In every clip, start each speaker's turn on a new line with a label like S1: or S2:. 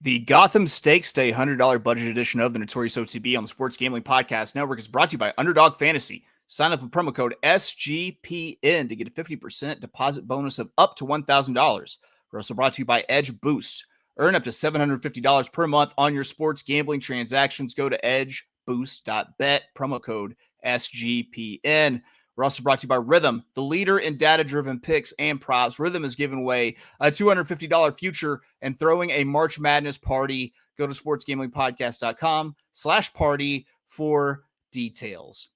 S1: The Gotham Stakes Day $100 budget edition of the Notorious O.T.B on the Sports Gambling Podcast Network is brought to you by Underdog Fantasy. Sign up with promo code SGPN to get a 50% deposit bonus of up to $1,000. We're also brought to you by Edge Boost. Earn up to $750 per month on your sports gambling transactions. Go to edgeboost.bet, promo code SGPN. We're also brought to you by Rhythm, the leader in data-driven picks and props. Rhythm is giving away a $250 future and throwing a March Madness party. Go to sportsgamblingpodcast.com/party for details.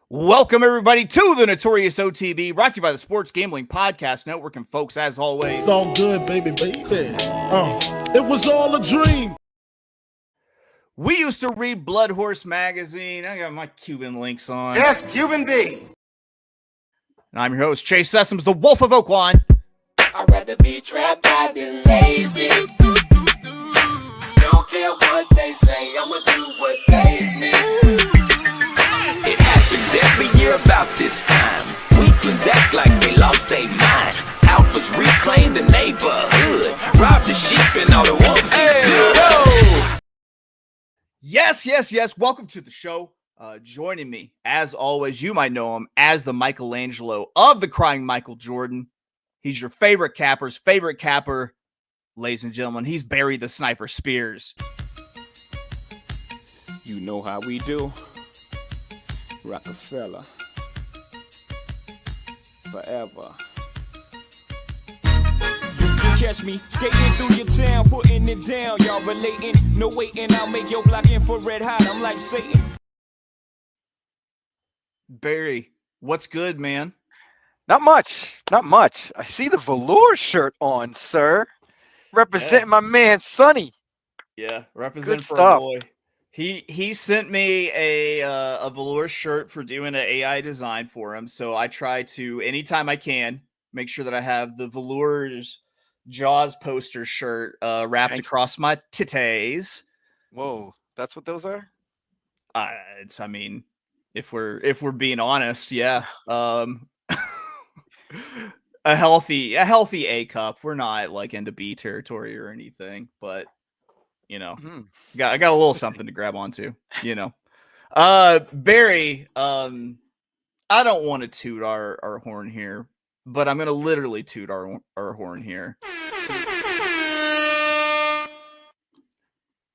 S1: Welcome, everybody, to the Notorious O.T.B, brought to you by the Sports Gambling Podcast Network. And, folks, as always,
S2: it's all good, baby. It was all a dream.
S1: We used to read Blood Horse magazine. I got my Cuban links on.
S3: Yes, Cuban B.
S1: And I'm your host, Chase Sessoms, the Wolf of Oakline.
S4: I'd rather be trapped than lazy. Don't care what they say, I'ma do what pays me.
S5: It happens every year about this time. Weaklings act like they lost their mind. Alphas reclaim the neighborhood. Rob the sheep and all the wolves get good.
S1: Yes. Welcome to the show. Joining me, as always, you might know him as the Michelangelo of the Crying Michael Jordan. He's your favorite capper's favorite capper, ladies and gentlemen. He's Barry the Sniper Spears.
S6: You know how we do. Rockefeller. Forever. You catch me skating through your town, putting it down. Y'all relating, no waiting. I'll make your block infrared hot. I'm like Satan.
S1: Barry, what's good, man?
S7: Not much. I see the velour shirt on, sir. Representing my man, Sonny.
S1: Yeah, representing for
S7: stuff.
S1: a boy. He sent me a velour shirt for doing an AI design for him. So I try to, anytime I can, make sure that I have the velour's Jaws poster shirt wrapped across my titties.
S7: Whoa, that's what those are?
S1: If we're being honest, yeah. A healthy A cup. We're not like into B territory or anything, but you know, I got a little something to grab onto, you know. Barry, I don't want to toot our horn here, but I'm going to literally toot our horn here.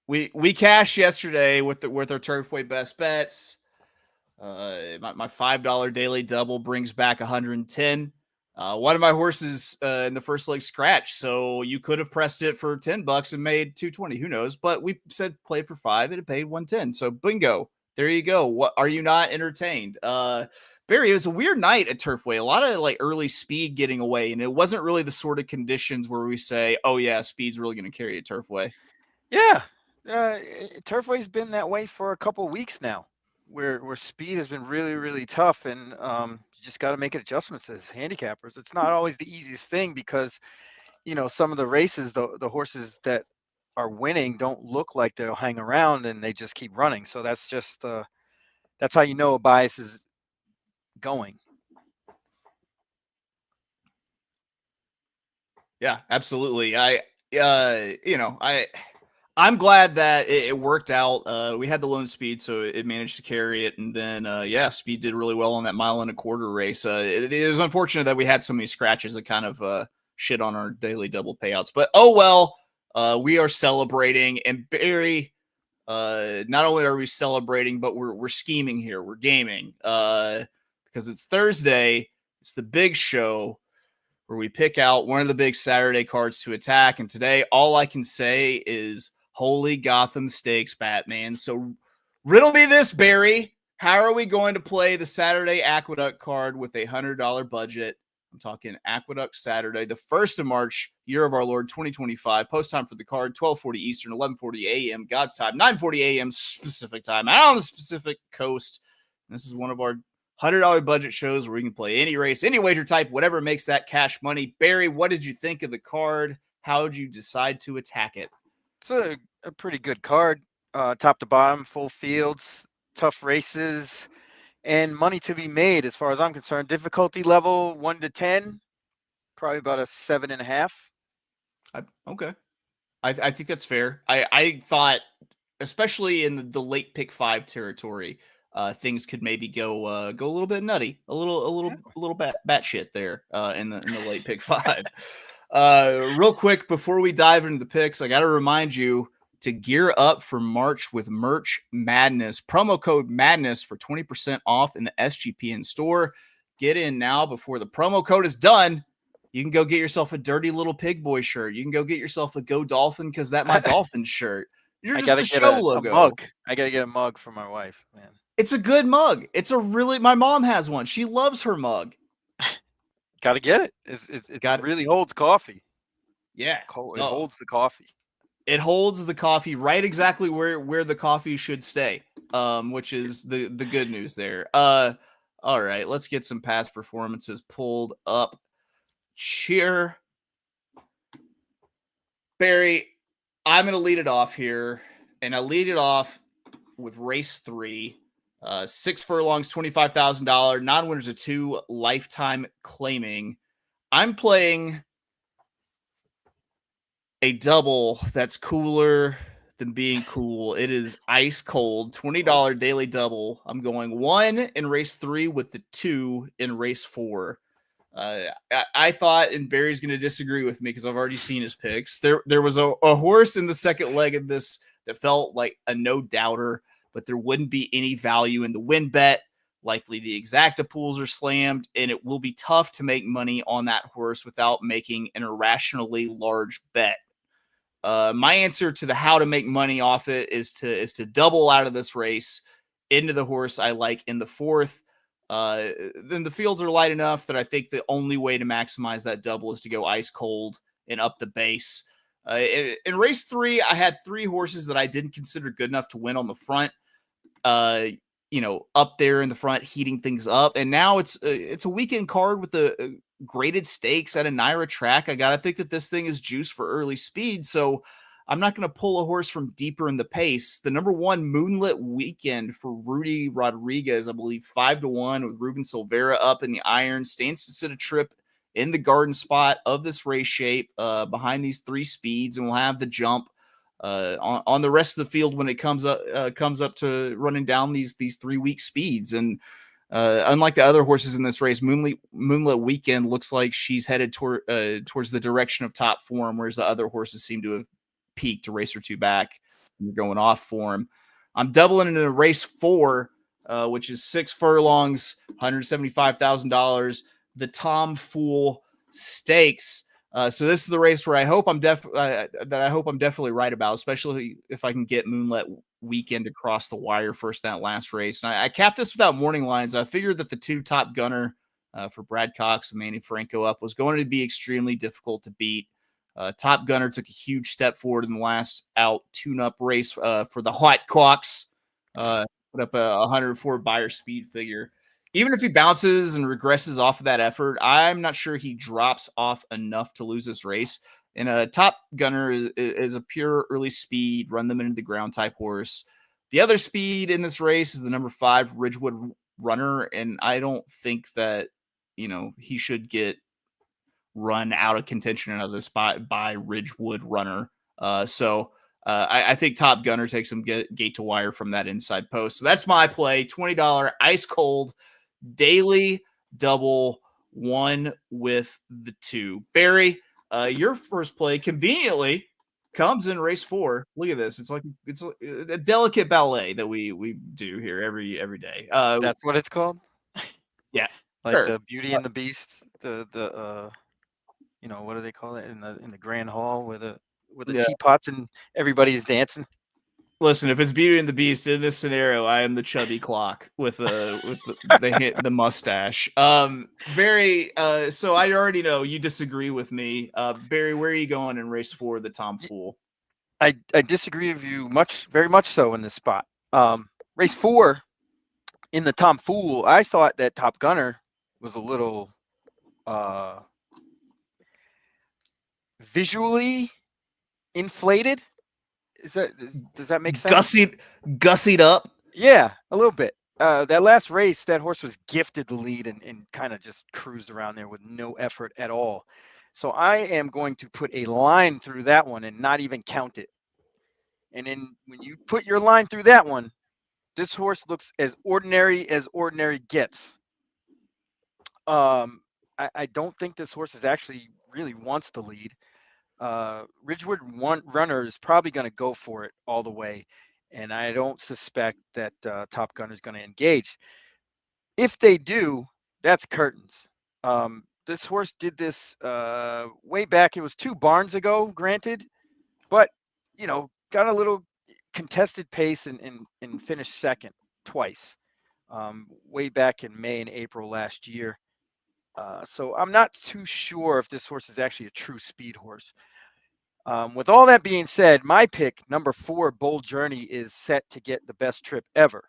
S1: We cashed yesterday with our Turfway best bets. My $5 daily double brings back 110. One of my horses in the first leg scratched, so you could have pressed it for $10 and made 220. Who knows? But we said play for 5 and it paid 110. So bingo. There you go. What are you not entertained? Barry, it was a weird night at Turfway. A lot of like early speed getting away, and it wasn't really the sort of conditions where we say, "Oh yeah, speed's really going to carry at Turfway."
S7: Yeah, Turfway's been that way for a couple of weeks now. Where speed has been really, really tough, and you just got to make adjustments as handicappers. It's not always the easiest thing because, you know, some of the races, the horses that are winning don't look like they'll hang around and they just keep running. So that's just that's how you know a bias is going.
S1: Yeah, absolutely. I'm glad that it worked out. We had the lone speed, so it managed to carry it. And then, speed did really well on that 1.25 mile race. It was unfortunate that we had so many scratches that kind of shit on our daily double payouts. But, oh, well, we are celebrating. And Barry, not only are we celebrating, but we're scheming here. We're gaming because it's Thursday. It's the big show where we pick out one of the big Saturday cards to attack. And today, all I can say is, holy Gotham Stakes, Batman. So riddle me this, Barry. How are we going to play the Saturday Aqueduct card with a $100 budget? I'm talking Aqueduct Saturday, the 1st of March, year of our Lord, 2025. Post time for the card, 12:40 Eastern, 11:40 a.m. God's time, 9:40 a.m. Pacific time, out on the Pacific Coast. And this is one of our $100 budget shows where we can play any race, any wager type, whatever makes that cash money. Barry, what did you think of the card? How did you decide to attack it?
S7: It's a pretty good card. top to bottom, full fields, tough races, and money to be made as far as I'm concerned. Difficulty level 1 to 10, probably about a 7.5.
S1: Okay. I think that's fair. I thought, especially in the late pick 5 territory, things could maybe go a little bit nutty, a little batshit there in the late pick 5. Real quick before we dive into the picks, I got to remind you to gear up for March with Merch Madness. Promo code Madness for 20% off in the SGPN store. Get in now before the promo code is done. You can go get yourself a dirty little pig boy shirt. You can go get yourself a Go Dolphin because that my Dolphin shirt. You're
S7: I
S1: just
S7: gotta
S1: the
S7: get
S1: show
S7: a
S1: logo.
S7: mug. I gotta get a mug for my wife, man.
S1: It's a good mug. My mom has one. She loves her mug.
S7: Gotta get it. It
S1: Got it.
S7: really holds coffee.
S1: Yeah.
S7: It holds the coffee.
S1: It holds the coffee right exactly where the coffee should stay, which is the good news there. All right, let's get some past performances pulled up. Cheer. Barry, I'm going to lead it off here, and I lead it off with race 3. 6 furlongs, $25,000. Non-winners of 2, lifetime claiming. I'm playing a double that's cooler than being cool. It is ice cold, $20 daily double. I'm going 1 in race 3 with the 2 in race 4. I thought, and Barry's going to disagree with me because I've already seen his picks. There was a horse in the second leg of this that felt like a no-doubter, but there wouldn't be any value in the win bet. Likely the exacta pools are slammed, and it will be tough to make money on that horse without making an irrationally large bet. My answer to the how to make money off it is to double out of this race into the horse I like in the 4th. Then the fields are light enough that I think the only way to maximize that double is to go ice cold and up the base. In race 3, I had 3 horses that I didn't consider good enough to win on the front. Up there in the front, heating things up. And now it's a weekend card with the graded stakes at a Naira track. I got to think that this thing is juiced for early speed. So I'm not going to pull a horse from deeper in the pace. The number 1 Moonlit Weekend for Rudy Rodriguez, I believe 5-1 with Ruben Silvera up in the iron, stands to sit a trip in the garden spot of this race shape behind these 3 speeds, and we'll have the jump on the rest of the field when it comes up to running down these 3 week speeds. And unlike the other horses in this race, Moonlit Weekend looks like she's headed towards the direction of top form, whereas the other horses seem to have peaked a race or 2 back and you're going off form. I'm doubling into race 4, which is 6 furlongs, $175,000, the Tom Fool Stakes. So this is the race where I hope I'm definitely right about, especially if I can get Moonlit Weekend across the wire first that last race. And I capped this without morning lines. I figured that the 2 Top Gunner for Brad Cox and Manny Franco up was going to be extremely difficult to beat. Top Gunner took a huge step forward in the last out tune-up race for the Hot Cox. Put up a 104 buyer speed figure. Even if he bounces and regresses off of that effort, I'm not sure he drops off enough to lose this race. And a Top Gunner is a pure early speed, run them into the ground type horse. The other speed in this race is the number 5 Ridgewood Runner, and I don't think that he should get run out of contention out of the spot by Ridgewood Runner. So I think Top Gunner takes some gate to wire from that inside post. So that's my play. $20 ice cold daily double 1 with the 2. Barry, your first play conveniently comes in race 4. Look at this. It's a delicate ballet that we do here every day.
S7: That's what it's called.
S1: Yeah.
S7: Like
S1: sure.
S7: the Beauty and the Beast, the what do they call it in the Grand Hall where the teapots and everybody's dancing.
S1: Listen, if it's Beauty and the Beast in this scenario, I am the chubby clock with the mustache. Barry, so I already know you disagree with me. Barry, where are you going in race 4, the Tom Fool?
S7: I disagree with you very much so in this spot. Race 4 in the Tom Fool, I thought that Top Gunner was a little visually inflated. Does that make sense?
S1: Gussied up.
S7: Yeah, a little bit. That last race, that horse was gifted the lead and kind of just cruised around there with no effort at all. So I am going to put a line through that one and not even count it. And then when you put your line through that one, this horse looks as ordinary gets. I don't think this horse is actually really wants the lead. Ridgewood Runner is probably going to go for it all the way, and I don't suspect that Top Gunner is going to engage. If they do, that's curtains. This horse did this way back. It was 2 barns ago, granted, but got a little contested pace and finished second twice, way back in May and April last year. So I'm not too sure if this horse is actually a true speed horse. With all that being said, my pick, number 4, Bold Journey, is set to get the best trip ever.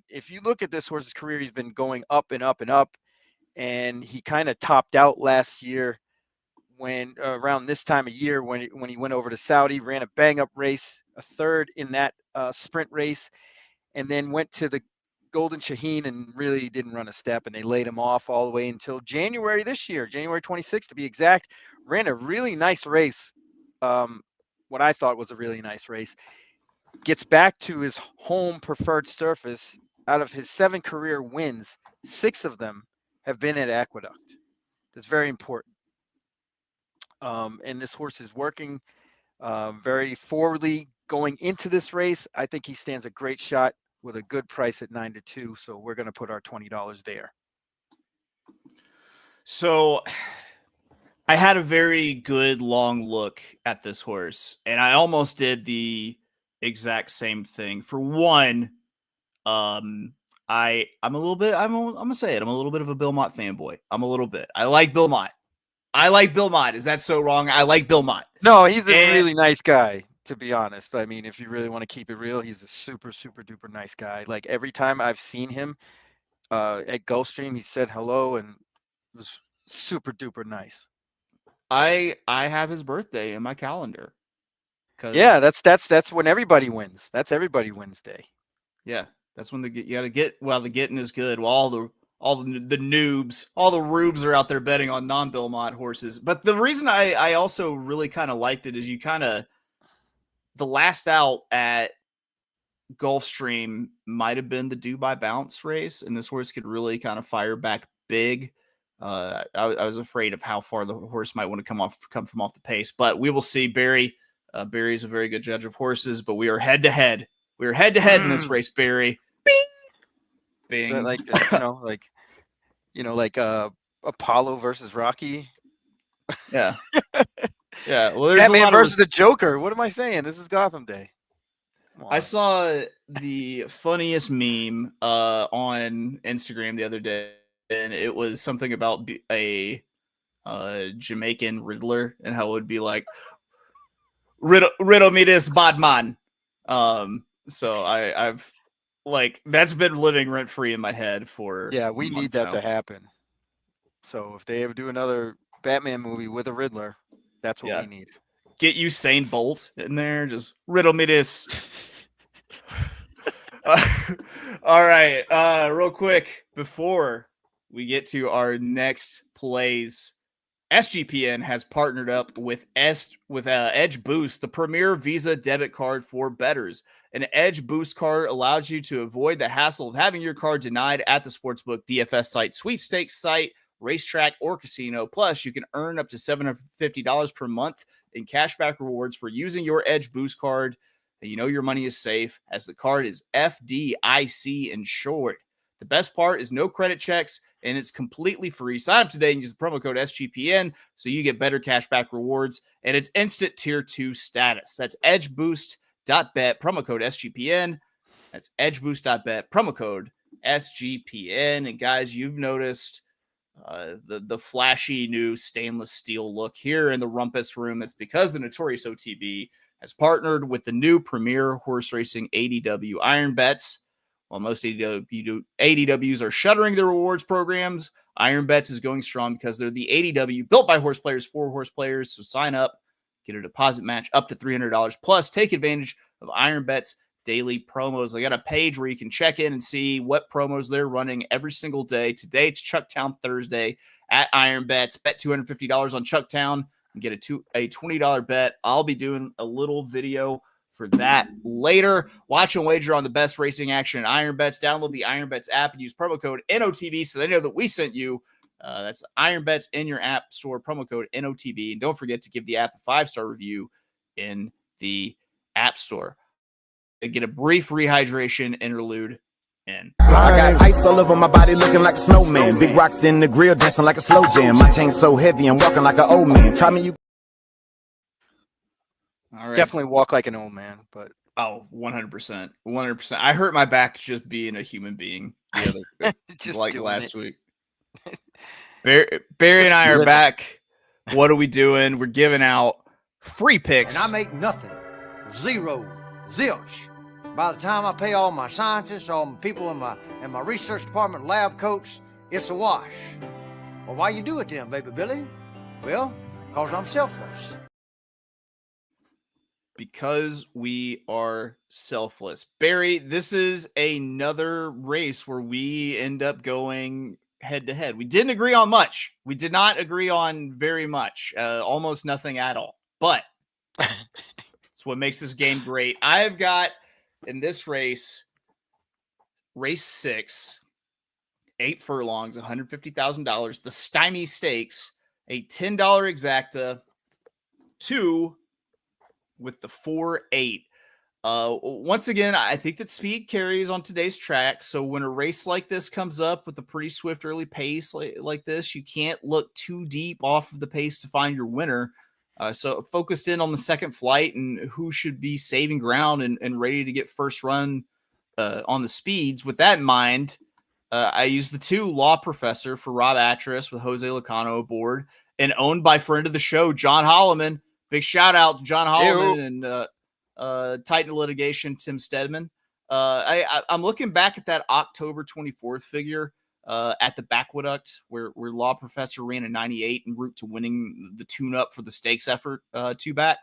S7: If you look at this horse's career, he's been going up and up and up, and he kind of topped out last year when around this time of year when he went over to Saudi, ran a bang-up race, a third in that sprint race, and then went to the Golden Shaheen and really didn't run a step, and they laid him off all the way until January this year, January 26th to be exact. Ran a really nice race, what I thought was a really nice race. Gets back to his home preferred surface. Out of his 7 career wins, 6 of them have been at Aqueduct. That's very important. And this horse is working very forwardly going into this race. I think he stands a great shot with a good price at 9-2. So we're going to put our $20 there.
S1: So I had a very good long look at this horse, and I almost did the exact same thing. For one, I'm a little bit, I'm gonna say it, I'm a little bit of a Bill Mott fanboy. I'm a little bit. I like Bill Mott. Is that so wrong? I like Bill Mott.
S7: No, he's a really nice guy, to be honest. I mean, if you really want to keep it real, he's a super, super duper nice guy. Like every time I've seen him at Gulfstream, he said hello and was super duper nice.
S1: I have his birthday in my calendar.
S7: Yeah, that's when everybody wins. That's everybody wins day.
S1: Yeah, that's when you got to get while the getting is good. While all the noobs, all the rubes are out there betting on non-Bill Mott horses. But the reason I also really kind of liked it is the last out at Gulfstream might have been the Dubai Bounce race, and this horse could really kind of fire back big. I was afraid of how far the horse might want to come from off the pace, but we will see. Barry is a very good judge of horses, but we are head to head. We are head to head in this race, Barry. Bing.
S7: Bing. Like Apollo versus Rocky.
S1: Yeah. Yeah. Well, there's
S7: Batman
S1: a lot
S7: versus the Joker. What am I saying? This is Gotham Day.
S1: I saw the funniest meme on Instagram the other day, and it was something about a Jamaican Riddler and how it would be like, riddle me this, bad man. So I've like that's been living rent free in my head for
S7: we need that to happen. So if they ever do another Batman movie with a Riddler, that's what we need.
S1: Get Usain Bolt in there, just riddle me this. All right, real quick before we get to our next plays, SGPN has partnered up with Edge Boost, the premier Visa debit card for bettors. An Edge Boost card allows you to avoid the hassle of having your card denied at the sportsbook, DFS site, sweepstakes site, racetrack, or casino. Plus, you can earn up to $750 per month in cashback rewards for using your Edge Boost card. And you know your money is safe as the card is FDIC insured. The best part is no credit checks, and it's completely free. Sign up today and use the promo code SGPN so you get better cashback rewards, and it's instant tier 2 status. That's edgeboost.bet, promo code SGPN. That's edgeboost.bet, promo code SGPN. And guys, you've noticed the flashy new stainless steel look here in the Rumpus Room. That's because the Notorious O.T.B has partnered with the new premier horse racing ADW Iron Bets. While most ADWs are shuttering their rewards programs, Iron Bets is going strong because they're the ADW built by horse players for horse players. So sign up, Get a deposit match up to $300. Plus, take advantage of Iron Bet's daily promos. They got a page where you can check in and see what promos they're running every single day. Today, it's Chucktown Thursday at Iron Bets. Bet $250 on Chucktown and get a $20 bet. I'll be doing a little video for that later. Watch and wager on the best racing action at Iron Bets. Download the Iron Bets app and use promo code NOTB so they know that we sent you. That's Iron Bets in your app store, promo code NOTB. And don't forget to give the app a 5-star review in the app store. Get a brief rehydration interlude in.
S3: I got ice all over my body looking like a snowman. Big rocks in the grill dancing like a slow jam. My chain's so heavy I'm walking like an old man. Try me, you.
S1: All right.
S7: Definitely walk like an old man, but
S1: 100%. 100%. I hurt my back just being a human being the other,
S7: just
S1: like
S7: doing
S1: last
S7: it.
S1: week. Barry and I are back. What are we doing? We're giving out free picks.
S8: And I make nothing. Zero. Zilch. By the time I pay all my scientists, all my people in my research department, lab coats, it's a wash. Well, why you do it then, baby Billy? Well, because I'm selfless.
S1: Because we are selfless. Barry, this is another race where we end up going head to head. We didn't agree on much. We did not agree on very much, almost nothing at all. But it's what makes this game great. I've got in this race 6, 8 furlongs, $150,000. The Stymie Stakes, a $10 exacta, 2 with the 4-8. Once again, I think that speed carries on today's track. So when a race like this comes up with a pretty swift early pace like this, you can't look too deep off of the pace to find your winner. So focused in on the second flight and who should be saving ground and ready to get first run on the speeds. With that in mind, I used the 2 Law Professor for Rob Atras with Jose Lacano aboard and owned by friend of the show, John Holloman. Big shout out to John Holloman and Titan Litigation, Tim Stedman. I'm looking back at that October 24th figure at the Aqueduct where Law Professor ran a 98 en route to winning the tune-up for the stakes effort 2-back.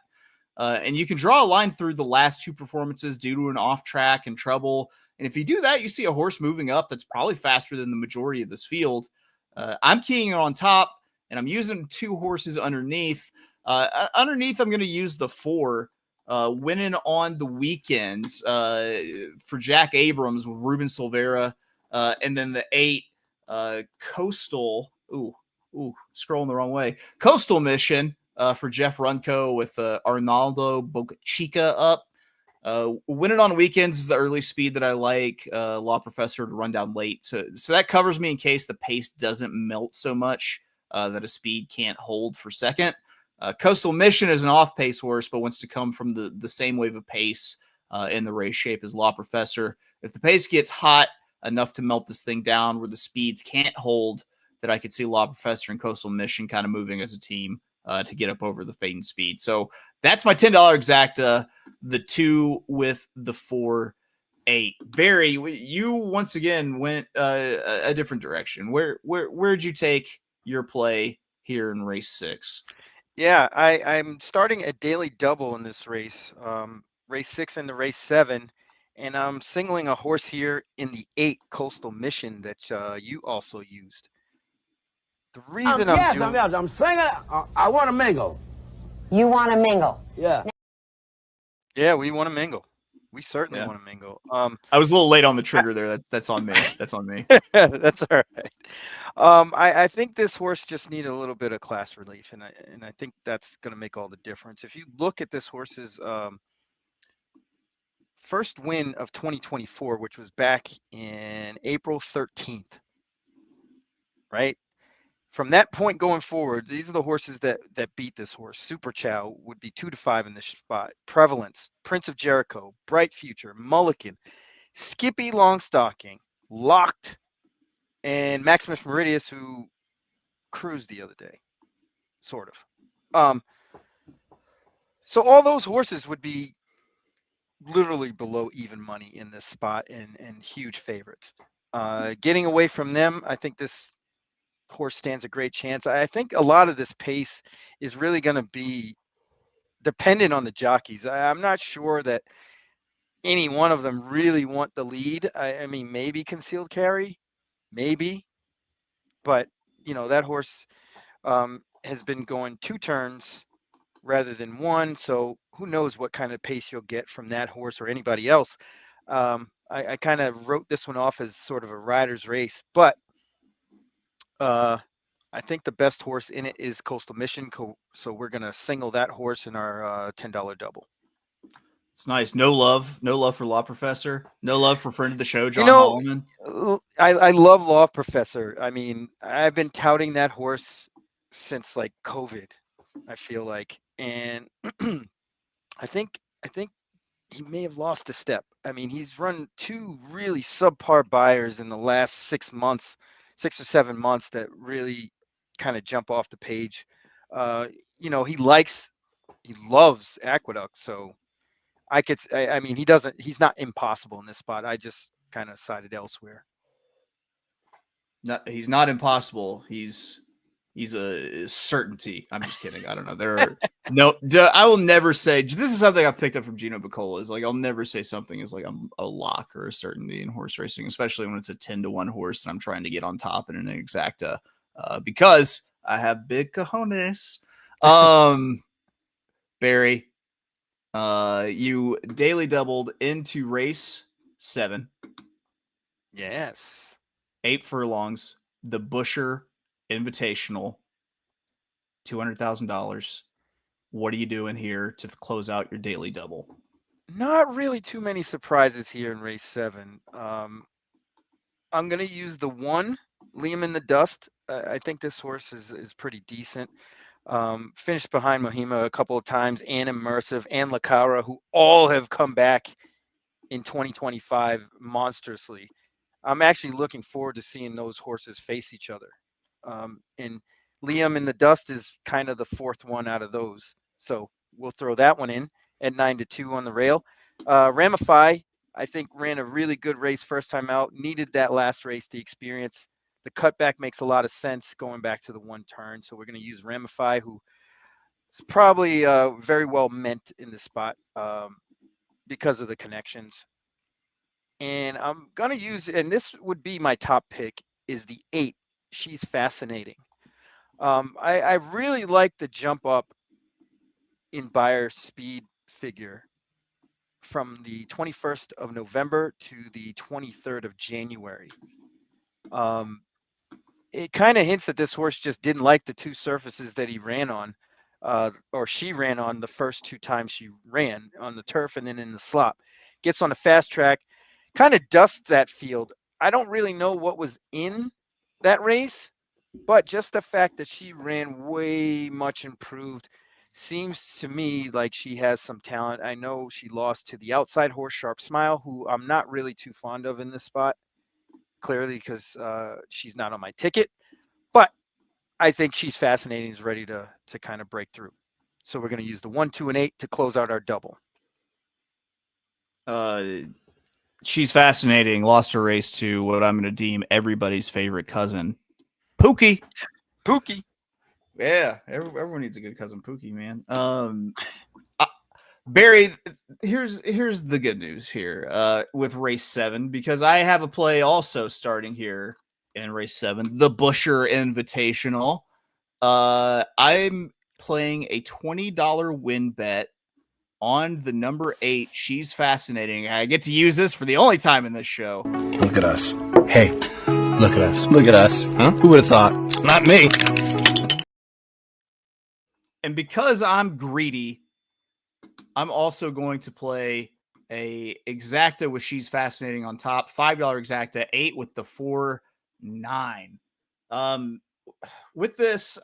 S1: And you can draw a line through the last 2 performances due to an off-track and trouble. And if you do that, you see a horse moving up that's probably faster than the majority of this field. I'm keying on top, and I'm using 2 horses underneath. Underneath, I'm going to use the 4 winning on the weekends for Jack Abrams with Ruben Silvera. And then the 8 Coastal. Ooh, scrolling the wrong way. Coastal Mission for Jeff Runco with Arnaldo Bocachica up. Winning on weekends is the early speed that I like. Law Professor to run down late. So that covers me in case the pace doesn't melt so much that a speed can't hold for second. Coastal Mission is an off-pace horse, but wants to come from the same wave of pace in the race shape as Law Professor. If the pace gets hot enough to melt this thing down where the speeds can't hold, that I could see Law Professor and Coastal Mission kind of moving as a team to get up over the Phaeton speed. So that's my $10 exacta, the 2 with the 4-8. Barry, you once again went a different direction. Where'd you take your play here in race 6?
S7: Yeah, I'm starting a daily double in this race, race 6 and the race 7, and I'm singling a horse here in the 8 Coastal Mission that you also used. The reason
S9: I'm singing. I want to mingle.
S10: You want to mingle?
S9: Yeah.
S7: Yeah, we want to mingle. We certainly want to mingle.
S1: I was a little late on the trigger there. That's on me. That's on me.
S7: That's all right. I think this horse just needed a little bit of class relief, and I think that's going to make all the difference. If you look at this horse's first win of 2024, which was back in April 13th, right? From that point going forward, these are the horses that beat this horse. Super Chow would be 2 to 5 in this spot. Prevalence, Prince of Jericho, Bright Future, Mulligan, Skippy Longstocking, Locked, and Maximus Meridius, who cruised the other day, sort of. So all those horses would be literally below even money in this spot and huge favorites. Getting away from them, I think this horse stands a great chance. I think a lot of this pace is really going to be dependent on the jockeys. I'm not sure that any one of them really want the lead. I mean, maybe concealed carry, maybe, but that horse has been going 2 turns rather than 1, so who knows what kind of pace you'll get from that horse or anybody else. I kind of wrote this one off as sort of a rider's race, but I think the best horse in it is Coastal Mission, so we're going to single that horse in our $10 double.
S1: It's nice. No love for Law Professor. No love for friend of the show, John Holloman.
S7: I love Law Professor. I mean, I've been touting that horse since like COVID, I feel like, and I think he may have lost a step. I mean, he's run 2 really subpar buyers in the last 6 months, 6 or 7 months that really kind of jump off the page. He loves Aqueduct, so I mean, he's not impossible in this spot. I just kind of sided elsewhere.
S1: No, he's not impossible. He's a certainty. I'm just kidding. I don't know. There are I will never say, this is something I've picked up from Gino Baccola, is like, I'll never say something is like a lock or a certainty in horse racing, especially when it's a 10-1 horse and I'm trying to get on top in an exacta, because I have big cojones. Barry, you daily doubled into race 7.
S7: Yes.
S1: 8 furlongs, the Busher Invitational, $200,000. What are you doing here to close out your daily double?
S7: Not really too many surprises here in race 7. I'm going to use the 1, Liam in the Dust. I think this horse is pretty decent. Finished behind Mohima a couple of times, and Immersive and Lacara, who all have come back in 2025 monstrously. I'm actually looking forward to seeing those horses face each other. And Liam in the Dust is kind of the 4th one out of those. So we'll throw that one in at 9-2 on the rail. Ramify, I think, ran a really good race first time out, needed that last race, the experience. The cutback makes a lot of sense going back to the 1 turn. So we're going to use Ramify, who is probably very well meant in the spot because of the connections. And I'm going to use, and this would be my top pick, is the 8. She's Fascinating. I really like the jump up in buyer speed figure from the 21st of November to the 23rd of January. It kind of hints that this horse just didn't like the 2 surfaces that he ran on, or she ran on the first 2 times she ran, on the turf and then in the slop. Gets on a fast track, kind of dusts that field. I don't really know what was in that race, but just the fact that she ran way much improved seems to me like she has some talent. I know she lost to the outside horse, Sharp Smile, who I'm not really too fond of in this spot, clearly because she's not on my ticket. But I think She's Fascinating is ready to kind of break through. So we're going to use the 1, 2, and 8 to close out our double.
S1: She's Fascinating lost her race to what I'm going to deem everybody's favorite cousin, Pookie.
S7: Pookie.
S1: Yeah, everyone needs a good cousin, Pookie, man. Barry, here's the good news here with race 7, because I have a play also starting here in race 7, the Busher Invitational. I'm playing a $20 win bet on the number 8. She's Fascinating. I get to use this for the only time in this show.
S11: Look at us. Hey, look at us. Look at us. Huh? Who would have thought? Not me.
S1: And because I'm greedy, I'm also going to play a exacta with She's Fascinating on top, $5 exacta, 8 with the 4-9. With this,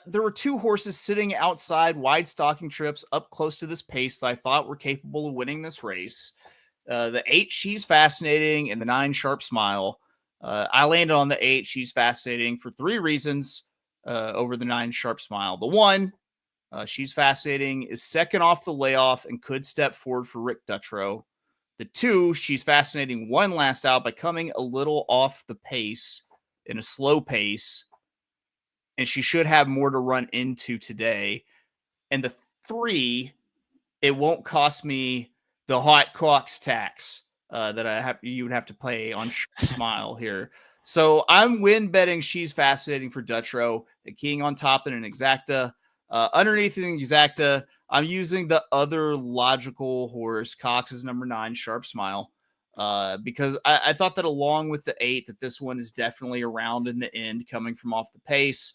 S1: there were 2 horses sitting outside wide stalking trips up close to this pace that I thought were capable of winning this race. The 8, She's Fascinating, and the 9, Sharp Smile. I landed on the 8, She's Fascinating, for 3 reasons over the 9, Sharp Smile. The 1, She's Fascinating, is second off the layoff and could step forward for Rick Dutrow. The 2, She's Fascinating, won last out by coming a little off the pace in a slow pace, and she should have more to run into today. And 3, it won't cost me the hot Cox tax that you would have to pay on Smile here. So I'm win betting She's Fascinating for Dutch Row, a king on top and an exacta. Underneath the exacta, I'm using the other logical horse, Cox is number 9, Sharp Smile, because I thought that along with the 8, that this one is definitely around in the end, coming from off the pace.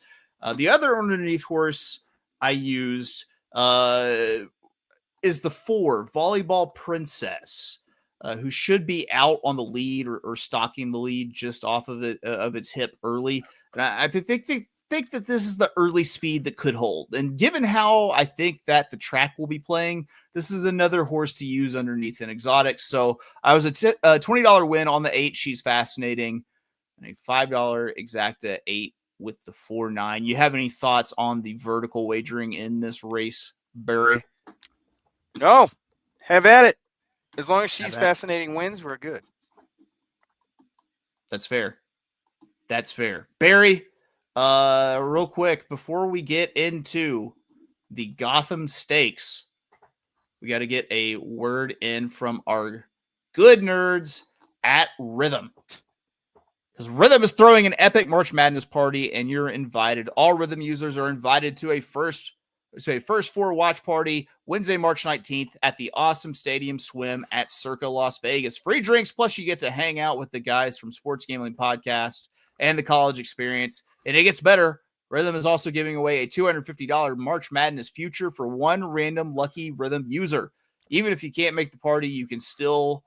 S1: The other underneath horse I used is the 4, Volleyball Princess, who should be out on the lead or stalking the lead just off of it of its hip early. And I think that this is the early speed that could hold. And given how I think that the track will be playing, this is another horse to use underneath an exotic. So I was a $20 win on the 8. She's Fascinating, and a $5 exacta 8 with the 4-9. You have any thoughts on the vertical wagering in this race, Barry?
S7: No, have at it. As long as She's Fascinating wins, we're good.
S1: That's fair. That's fair. Barry, real quick, before we get into the Gotham Stakes, we got to get a word in from our good nerds at Rhythm. Because Rhythm is throwing an epic March Madness party, and you're invited. All Rhythm users are invited to a first 4 watch party Wednesday, March 19th at the Awesome Stadium Swim at Circa Las Vegas. Free drinks, plus you get to hang out with the guys from Sports Gambling Podcast and the College Experience. And it gets better. Rhythm is also giving away a $250 March Madness future for one random lucky Rhythm user. Even if you can't make the party, you can still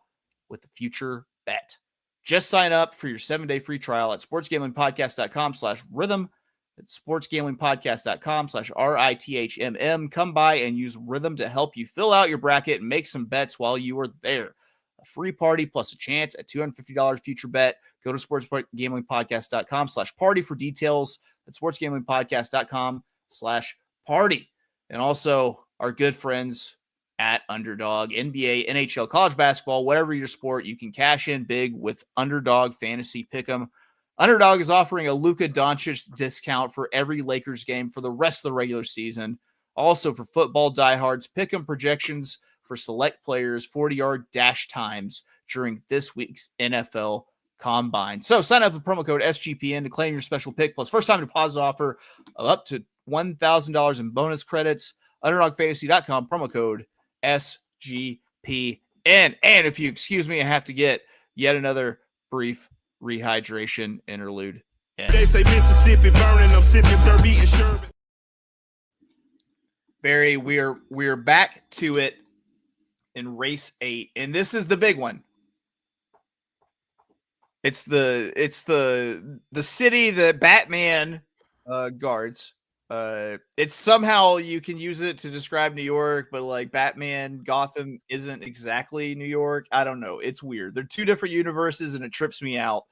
S1: with the future bet. Just sign up for your 7-day free trial at sportsgamblingpodcast.com/rhythm. It's sportsgamblingpodcast.com/RITHMM. Come by and use Rhythm to help you fill out your bracket and make some bets while you are there. A free party plus a chance at $250 future bet. Go to sportsgamblingpodcast.com/party for details. At sportsgamblingpodcast.com/party. And also our good friends at Underdog, NBA, NHL, college basketball, whatever your sport, you can cash in big with Underdog Fantasy Pick'em. Underdog is offering a Luka Doncic discount for every Lakers game for the rest of the regular season. Also for football diehards, Pick'em projections for select players, 40-yard dash times during this week's NFL Combine. So sign up with promo code SGPN to claim your special pick plus first-time deposit offer of up to $1,000 in bonus credits. UnderdogFantasy.com, promo code SGPN. And if you excuse me, I have to get yet another brief rehydration interlude. They say Mississippi burning, I'm sipping Serby and sherbet. Barry, we're back to it in race 8, and this is the big one. It's the city that Batman guards. It's somehow you can use it to describe New York, but like Batman Gotham isn't exactly New York. I don't know. It's weird. They're two different universes, and it trips me out.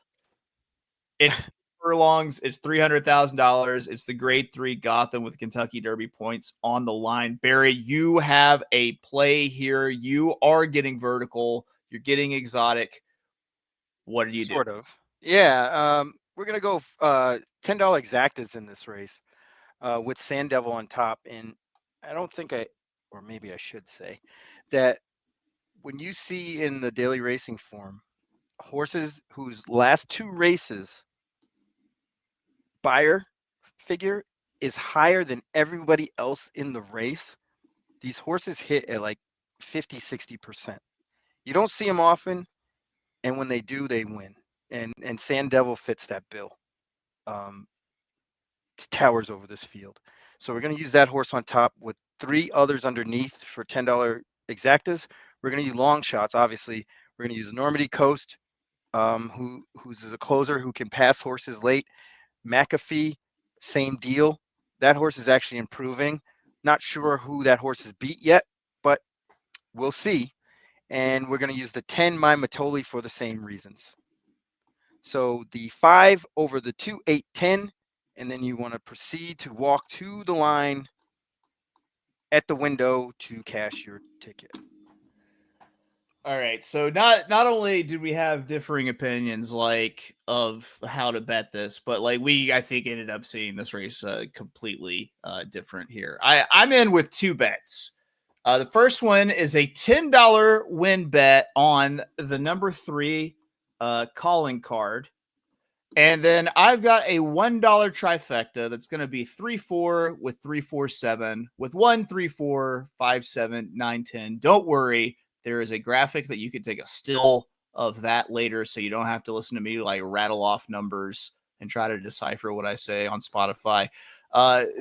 S1: It's furlongs. It's $300,000. It's the grade 3 Gotham with Kentucky Derby points on the line. Barry, you have a play here. You are getting vertical. You're getting exotic. What are you doing?
S7: Sort of. Yeah. We're going to go $10 exactas in this race with Sand Devil on top. And I don't think or maybe I should say, that when you see in the daily racing form, horses whose last 2 races buyer figure is higher than everybody else in the race, these horses hit at like 50-60%. You don't see them often, and when they do, they win. And Sand Devil fits that bill. Towers over this field. So we're going to use that horse on top with 3 others underneath for $10 exactas. We're going to use long shots. Obviously, we're going to use Normandy Coast, who's a closer who can pass horses late. McAfee, same deal. That horse is actually improving. Not sure who that horse has beat yet, but we'll see. And we're going to use the 10 My Matoli for the same reasons. So the 5 over the 2, 8, 10, and then you want to proceed to walk to the line at the window to cash your ticket.
S1: All right. So not only did we have differing opinions like of how to bet this, but like I think ended up seeing this race completely different here. I'm in with two bets. The first one is a $10 win bet on the number 3 calling card. And then I've got a $1 trifecta that's going to be 3-4 with 3-4-7 with 1 3-4 5-7 9-10. Don't worry, there is a graphic that you can take a still of that later, so you don't have to listen to me like rattle off numbers and try to decipher what I say on Spotify.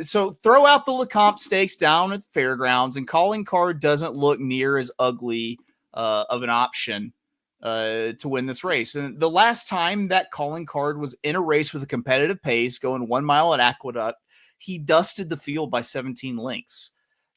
S1: So throw out the Lecomte Stakes down at the fairgrounds, and calling card doesn't look near as ugly of an option to win this race. And the last time that calling card was in a race with a competitive pace going 1 mile at Aqueduct, he dusted the field by 17 lengths.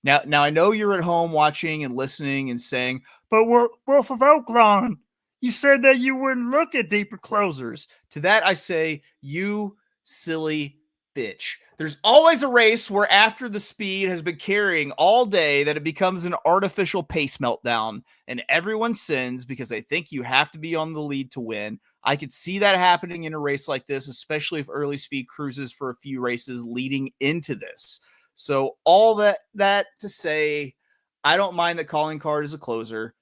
S1: Now I know you're at home watching and listening and saying, but Wolf of Oaklawn, you said that you wouldn't look at deeper closers. To that I say, you silly bitch. There's always a race where after the speed has been carrying all day that it becomes an artificial pace meltdown and everyone sins because they think you have to be on the lead to win. I could see that happening in a race like this, especially if early speed cruises for a few races leading into this. So all that to say, I don't mind that calling card is a closer.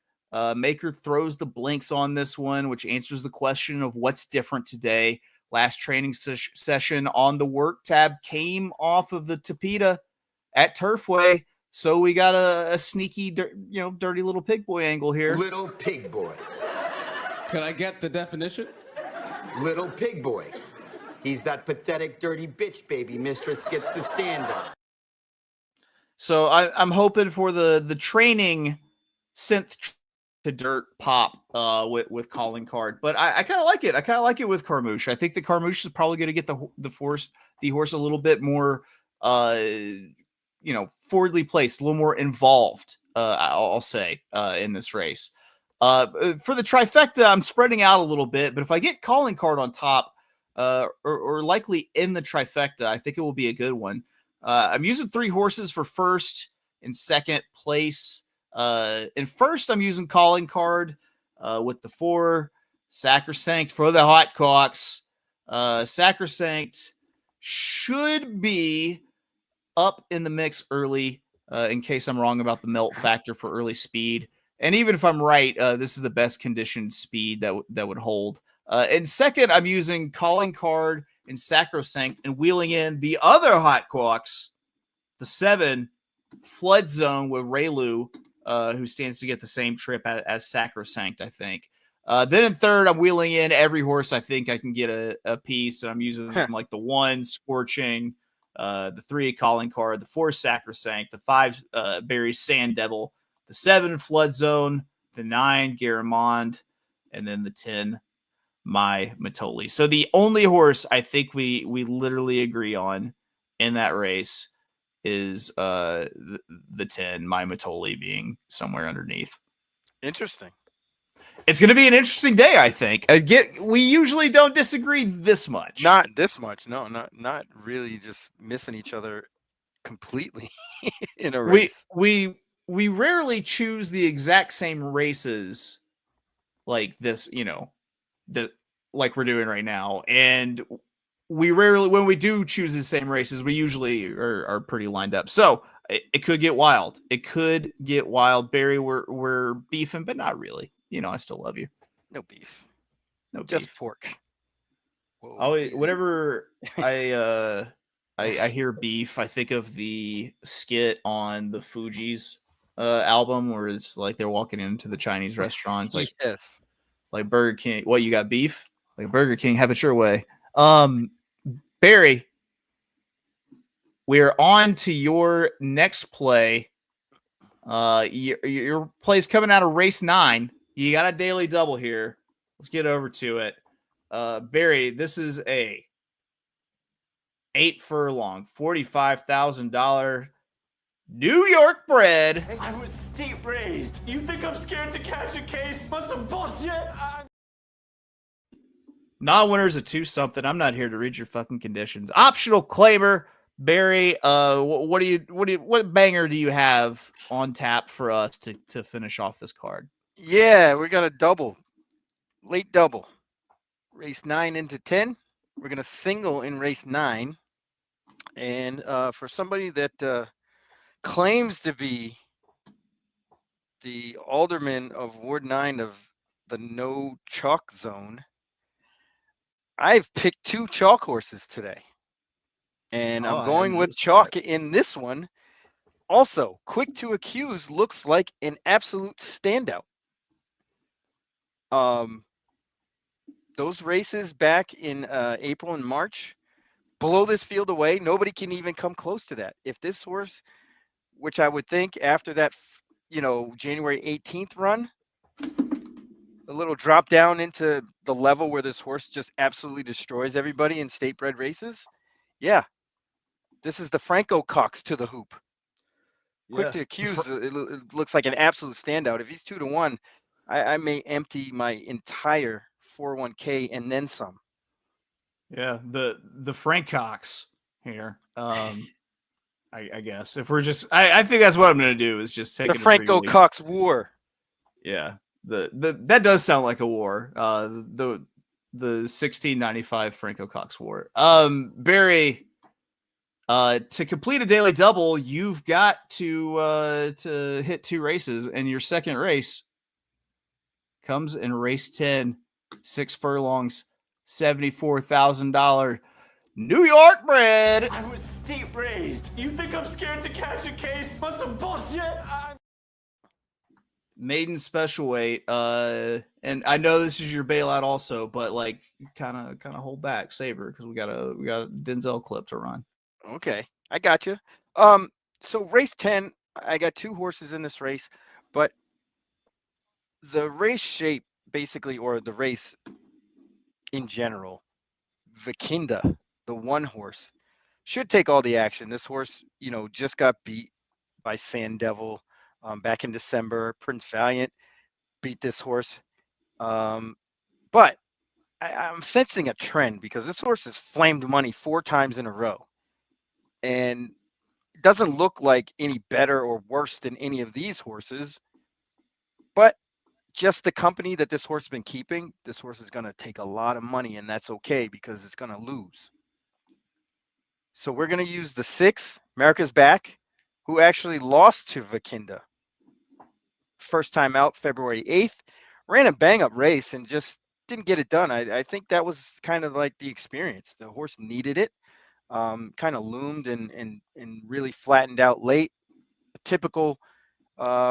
S1: Maker throws the blinks on this one, which answers the question of what's different today. Last training session on the work tab came off of the Tapeta at Turfway. So we got a sneaky, dirty little pig boy angle here.
S12: Little pig boy.
S13: Can I get the definition?
S12: Little pig boy. He's that pathetic, dirty bitch baby mistress gets to stand on.
S1: So I'm hoping for the training synth to dirt pop with calling card, but I kind of like it. I kind of like it with Carmouche. I think the Carmouche is probably going to get the horse a little bit more, forwardly placed, a little more involved. I'll say in this race. For the trifecta, I'm spreading out a little bit, but if I get calling card on top, or likely in the trifecta, I think it will be a good one. I'm using 3 horses for first and second place. In first, I'm using calling card with the 4 Sacrosanct for the Hot Cocks. Sacrosanct should be up in the mix early in case I'm wrong about the melt factor for early speed. And even if I'm right, this is the best conditioned speed that would hold. In second, I'm using calling card and Sacrosanct and wheeling in the other Hot Cocks, the 7 Flood Zone with Raylu, who stands to get the same trip as Sacrosanct, I think. Then in third, I'm wheeling in every horse I think I can get a piece. So I'm using like the 1 Scorching, the 3 Calling Card, the 4 Sacrosanct, the 5 Barry Sand Devil, the 7 Flood Zone, the 9 Garamond, and then the 10 My Matoli. So the only horse I think we literally agree on in that race is the 10 My Matoli being somewhere underneath.
S7: Interesting.
S1: It's going to be an interesting day, I think. We usually don't disagree this much.
S7: Not this much. No, not really just missing each other completely in a race.
S1: We rarely choose the exact same races like this, like we're doing right now. And we rarely, when we do choose the same races, we usually are pretty lined up. So it could get wild. It could get wild. Barry, we're beefing, but not really. I still love you.
S7: No beef.
S1: No
S7: just
S1: beef.
S7: pork.
S1: Whenever I hear beef, I think of the skit on the Fugees album where it's like they're walking into the Chinese restaurants, like
S7: yes,
S1: like Burger King. What, you got beef? Like Burger King, have it your way. Barry, we're on to your next play. Your play's coming out of race 9. You got a daily double here. Let's get over to it. Barry, this is a 8 furlong, $45,000 New York bred.
S14: I was steep raised. You think I'm scared to catch a case? What's some bullshit?
S1: Non-winners a 2-something. I'm not here to read your fucking conditions. Optional claimer, Barry. What banger do you have on tap for us to finish off this card?
S7: Yeah, we got a double, late double. Race 9 into 10. We're going to single in race 9. And for somebody that claims to be the alderman of Ward 9 of the no chalk zone, I've picked 2 chalk horses today. And
S1: Oh,
S7: I'm
S1: I hadn't
S7: going with
S1: noticed
S7: chalk
S1: that.
S7: in this one. Also, Quick to Accuse looks like an absolute standout. Those races back in April and March blow this field away. Nobody can even come close to that. If this horse, which I would think after that, January 18th run, a little drop down into the level where this horse just absolutely destroys everybody in state bred races. Yeah, this is the Franco Cox to the hoop. Quick
S1: Yeah.
S7: to Accuse, it looks like an absolute standout. If he's 2-1, I may empty my entire 401k and then some.
S1: Yeah, the Frank Cox here. I guess if we're just, I think that's what I'm gonna do is just take
S7: The
S1: it
S7: Franco Cox War.
S1: Yeah, the that does sound like a war. The 1695 Franco Cox War. Barry, to complete a daily double, you've got to hit 2 races, and your second race comes in race 10, 6 furlongs, $74,000 New York bred.
S14: I was steep raised. You think I'm scared to catch a case? Want some bullshit?
S1: Maiden special weight. And I know this is your bailout also, but like kind of hold back, Saber, because we got a Denzel clip to run.
S7: Okay, I got you. So race 10, I got 2 horses in this race, but the race shape basically, or the race in general, Vakinda, the 1 horse, should take all the action. This horse, just got beat by Sand Devil back in December. Prince Valiant beat this horse. But I'm sensing a trend because this horse has flamed money 4 times in a row. And it doesn't look like any better or worse than any of these horses. But just the company that this horse has been keeping, this horse is going to take a lot of money, and that's okay because it's going to lose. So we're going to use the 6, America's Back, who actually lost to Vakinda. First time out, February 8th. Ran a bang-up race and just didn't get it done. I think that was kind of like the experience. The horse needed it. Kind of loomed and really flattened out late. A typical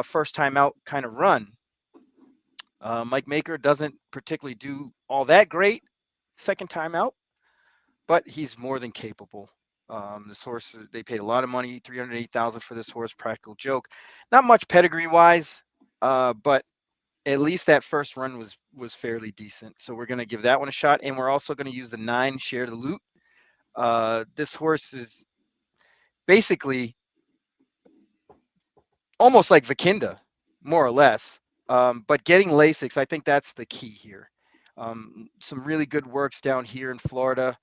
S7: first time out kind of run. Mike Maker doesn't particularly do all that great second time out, but he's more than capable. This horse, they paid a lot of money, $308,000 for this horse. Practical Joke, not much pedigree wise, but at least that first run was fairly decent. So we're going to give that one a shot, and we're also going to use the 9, Share the Loot. This horse is basically almost like Vakinda, more or less. But getting Lasix, I think that's the key here. Some really good works down here in Florida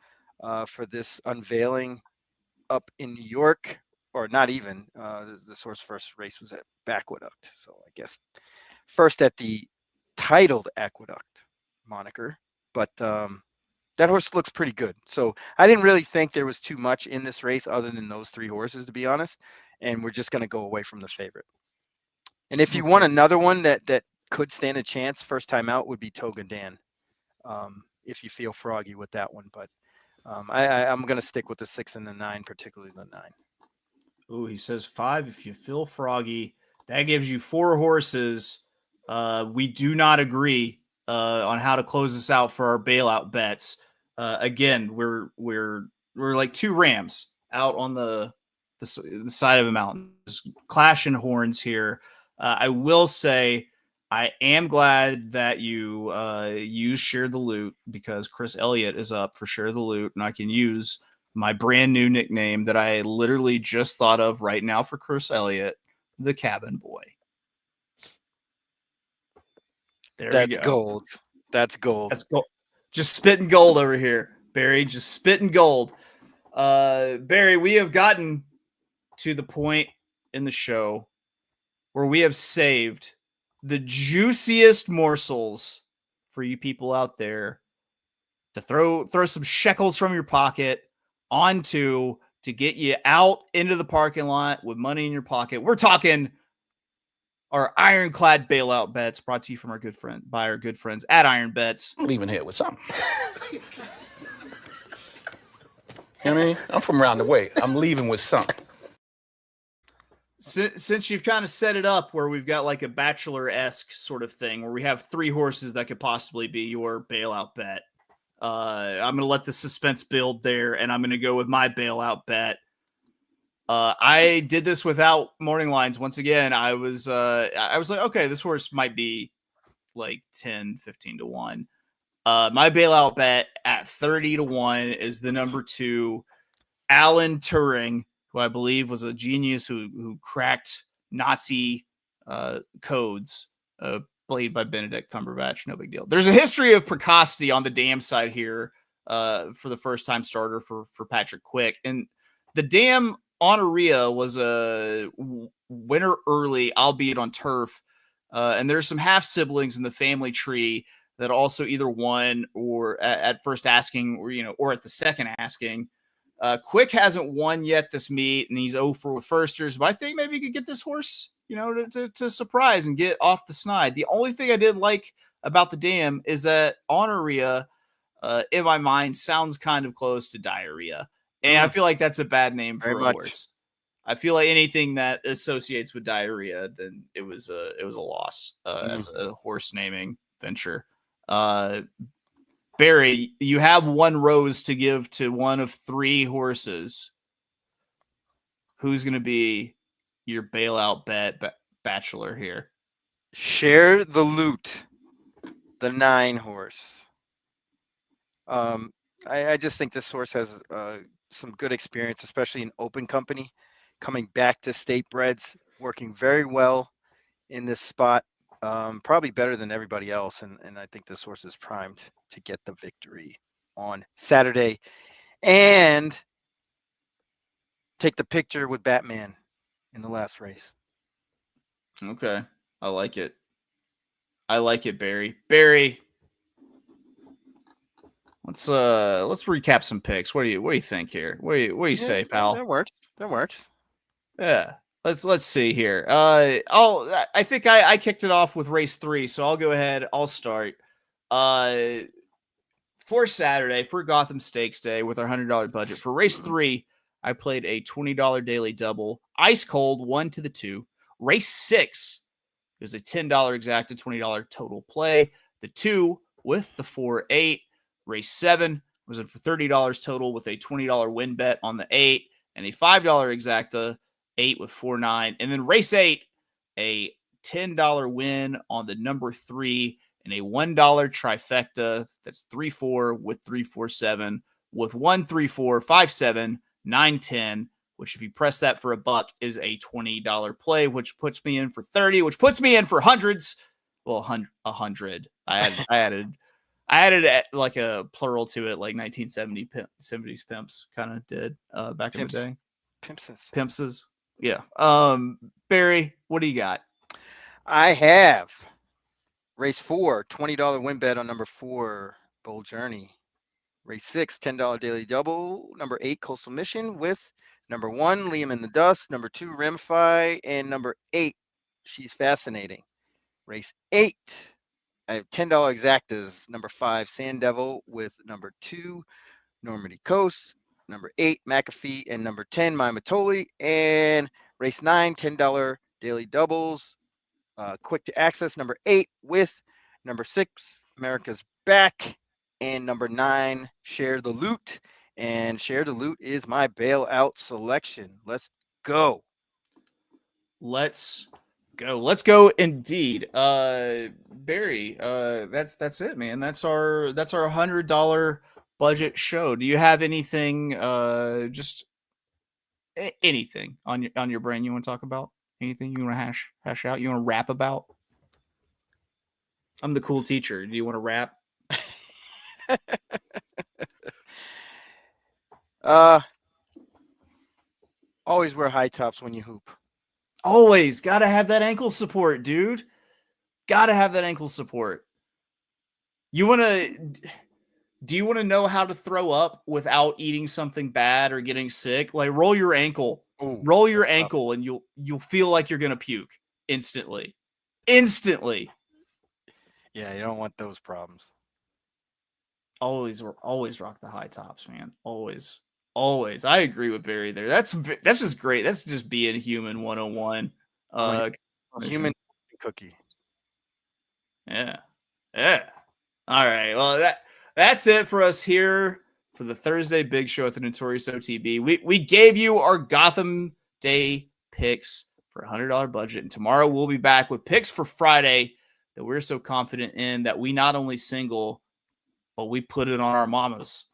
S7: for this unveiling up in New York, or not even. The source first race was at Aqueduct. So I guess first at the titled Aqueduct moniker. But that horse looks pretty good. So I didn't really think there was too much in this race other than those 3 horses, to be honest. And we're just going to go away from the favorite. And if you want another one that could stand a chance first time out, would be Toga Dan. If you feel froggy with that one, but I'm going to stick with the 6 and the 9, particularly the 9.
S1: Oh, he says 5 if you feel froggy. That gives you 4 horses. We do not agree on how to close this out for our bailout bets. Again, we're like 2 rams out on the side of a mountain, just clashing horns here. I will say I am glad that you use Share the Loot, because Chris Elliott is up for Share the Loot, and I can use my brand new nickname that I literally just thought of right now for Chris Elliott, the Cabin Boy.
S7: That's gold. That's gold.
S1: That's gold. Just spitting gold over here, Barry. Just spitting gold. Barry, we have gotten to the point in the show where we have saved the juiciest morsels for you people out there to throw some shekels from your pocket onto to get you out into the parking lot with money in your pocket. We're talking our ironclad bailout bets, brought to you from our good friends at Iron Bets.
S11: I'm leaving here with something. You know what I mean? I'm from around the way. I'm leaving with something.
S1: Since you've kind of set it up where we've got like a Bachelor-esque sort of thing where we have 3 horses that could possibly be your bailout bet, I'm going to let the suspense build there, and I'm going to go with my bailout bet. I did this without morning lines. Once again, I was like, okay, this horse might be like 10, 15 to 1. My bailout bet at 30 to 1 is the number 2, Alan Turing, who I believe was a genius who cracked Nazi codes, played by Benedict Cumberbatch. No big deal. There's a history of precocity on the dam side here for the first time starter for Patrick Quick. And the dam Honoria was a winner early, albeit on turf. And there's some half siblings in the family tree that also either won or at first asking or at the second asking. Quick hasn't won yet this meet, and he's 0-4 with firsters. But I think maybe you could get this horse, to surprise and get off the snide. The only thing I didn't like about the dam is that Honoria, in my mind, sounds kind of close to diarrhea. And I feel like that's a bad name for a horse. I feel like anything that associates with diarrhea, then it was a loss as a horse naming venture. Barry, you have 1 rose to give to one of 3 horses. Who's going to be your bailout bet bachelor here?
S7: Share the Loot, the 9 horse. I just think this horse has some good experience, especially in open company, coming back to state breds, working very well in this spot, probably better than everybody else. And I think this horse is primed to get the victory on Saturday and take the picture with Batman in the last race.
S1: Okay. I like it. Barry. Barry, let's recap some picks. What do you think here? What do you say, pal?
S7: That works.
S1: Yeah. Let's see here. I think I kicked it off with race 3, so I'll go ahead. I'll start. For Saturday, for Gotham Stakes Day, with our $100 budget for race 3, I played a $20 daily double, ice cold 1 to the 2. Race 6 is a $10 exacta, $20 total play. The 2 with the 4-8. Race 7 was in for $30 total with a $20 win bet on the 8 and a $5 exacta, 8 with 4-9. And then race 8, a $10 win on the number 3 and a $1 trifecta. That's 3-4 with 3-4-7 with 1-3-4, 5-7, 9-10, which if you press that for $1 is a $20 play, which puts me in for 30, which puts me in for hundreds. Well, 100. I added like a plural to it, like 1970s pimps kind of did back in the day. Pimpses. Yeah. Barry, what do you got?
S7: I have race 4, $20 win bet on number 4, Bold Journey. Race 6, $10 daily double. Number 8, Coastal Mission with number 1, Liam in the Dust. Number 2, Rimify. And number 8, She's Fascinating. Race 8, I have $10 exactas. Number 5, Sand Devil with number 2, Normandy Coast. Number 8, McAfee. And number 10, My Matoli. And race 9, $10 daily doubles. Quick to access, number 8 with number 6, America's Back. And number 9, Share the Loot. And Share the Loot is my bailout selection. Let's go.
S1: Let's go indeed. Barry, that's it, man. That's our $100 budget show. Do you have anything, just anything on your brain you want to talk about? Anything you want to hash out? You want to rap about? I'm the cool teacher. Do you want to rap?
S7: Always wear high tops when you hoop.
S1: Always gotta have that ankle support, dude. Gotta have that ankle support. You want to... Do you want to know how to throw up without eating something bad or getting sick? Like roll your ankle.
S7: Ooh,
S1: roll your
S7: that's tough.
S1: ankle and you'll feel like you're going to puke instantly. Instantly.
S7: Yeah, you don't want those problems.
S1: Always rock the high tops, man. Always. I agree with Barry there. That's just great. That's just being human 101.
S7: Human cookie.
S1: Yeah. All right. Well, that's it for us here for the Thursday Big Show at the Notorious O.T.B. We gave you our Gotham Day picks for a $100 budget, and tomorrow we'll be back with picks for Friday that we're so confident in that we not only single, but we put it on our mamas.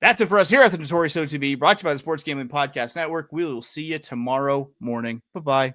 S1: That's it for us here at the Notorious O.T.B. Brought to you by the Sports Gambling Podcast Network. We will see you tomorrow morning. Bye-bye.